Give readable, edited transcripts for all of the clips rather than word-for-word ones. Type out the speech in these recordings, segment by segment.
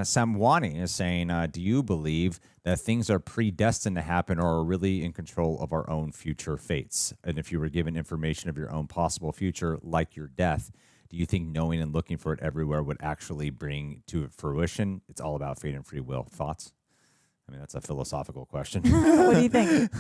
Samwani is saying, do you believe that things are predestined to happen or are really in control of our own future fates? And if you were given information of your own possible future, like your death, do you think knowing and looking for it everywhere would actually bring to fruition? It's all about fate and free will. Thoughts? I mean, that's a philosophical question. What do you think?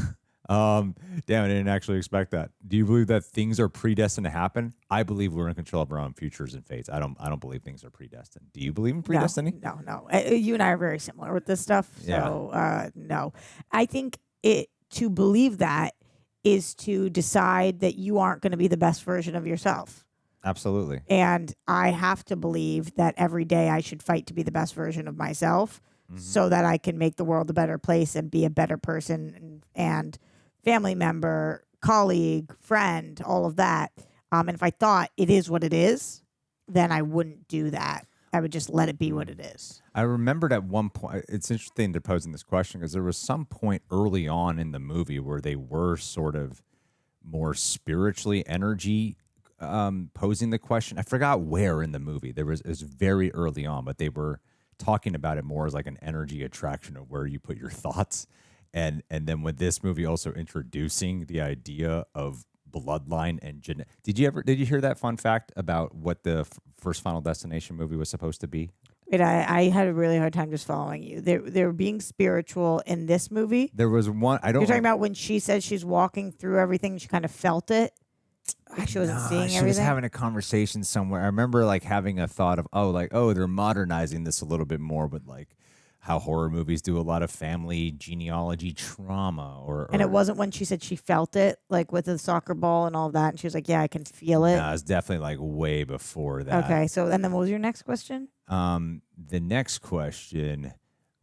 Damn, I didn't actually expect that. Do you believe that things are predestined to happen? I believe we're in control of our own futures and fates. I don't believe things are predestined. Do you believe in predestiny? No. You and I are very similar with this stuff. So, no. I think to believe that is to decide that you aren't going to be the best version of yourself. Absolutely. And I have to believe that every day I should fight to be the best version of myself so that I can make the world a better place and be a better person and family member, colleague, friend, all of that. And if I thought it is what it is, then I wouldn't do that. I would just let it be what it is. I remembered at one point, it's interesting to posing this question because there was some point early on in the movie where they were sort of more spiritually energy posing the question. I forgot where in the movie. It was very early on, but they were talking about it more as like an energy attraction of where you put your thoughts. And then with this movie also introducing the idea of bloodline and genetic. Did you hear that fun fact about what the first Final Destination movie was supposed to be? Wait, I had a really hard time just following you. They were being spiritual in this movie. There was one. You're talking about when she said she's walking through everything. She kind of felt it. She wasn't seeing everything. She was having a conversation somewhere. I remember like having a thought of, they're modernizing this a little bit more, but like how horror movies do a lot of family genealogy trauma. And it wasn't when she said she felt it, like with the soccer ball and all of that. And she was like, yeah, I can feel it. No, it's definitely like way before that. Okay. So, and then what was your next question? The next question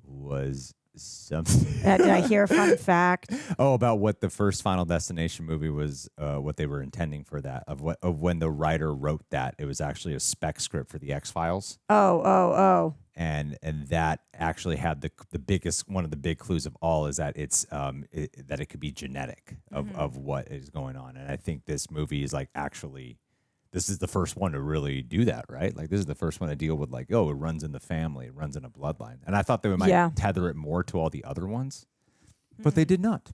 was something. Did I hear a fun fact? About what the first Final Destination movie was, what they were intending for that, of when the writer wrote that. It was actually a spec script for the X-Files. Oh. And that actually had the biggest, one of the big clues of all is that it's that it could be genetic of what is going on. And I think this movie is like actually, this is the first one to really do that, right? Like this is the first one to deal with like, it runs in the family, it runs in a bloodline. And I thought they might tether it more to all the other ones, but they did not.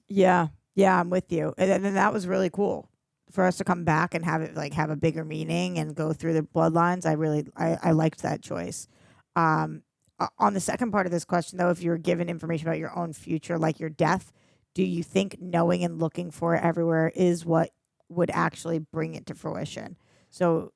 Yeah, I'm with you. And that was really cool for us to come back and have it like have a bigger meaning and go through the bloodlines. I liked that choice. On the second part of this question, though, if you were given information about your own future, like your death, do you think knowing and looking for it everywhere is what would actually bring it to fruition? So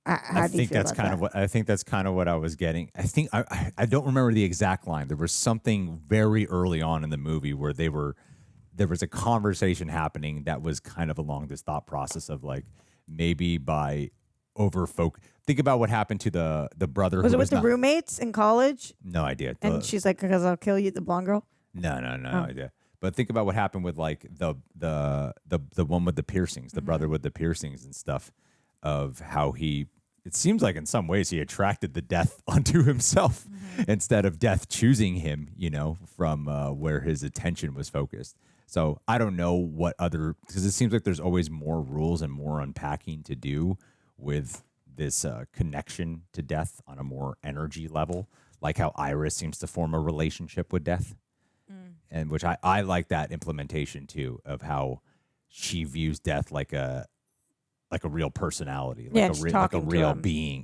how do you feel about that? I think that's kind of what I was getting. I think I don't remember the exact line. There was something very early on in the movie where there was a conversation happening that was kind of along this thought process of like maybe by think about what happened to the brother. Was it with the roommates in college? No idea. And she's like, because I'll kill you, the blonde girl? No idea. But think about what happened with like the one with the piercings, the brother with the piercings and stuff, of how it seems like in some ways he attracted the death onto himself instead of death choosing him, from where his attention was focused. So I don't know what because it seems like there's always more rules and more unpacking to do with this connection to death on a more energy level, like how Iris seems to form a relationship with death. And which I like that implementation too, of how she views death like a real personality, like a real being.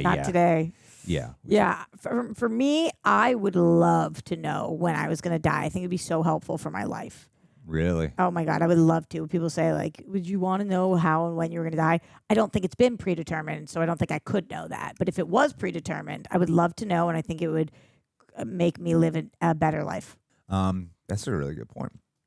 Not today. Yeah. Yeah. For me, I would love to know when I was going to die. I think it'd be so helpful for my life. Really? Oh my God, I would love to. People say like, would you want to know how and when you were going to die? I don't think it's been predetermined, so I don't think I could know that. But if it was predetermined, I would love to know, and I think it would make me live a better life. That's a really good point.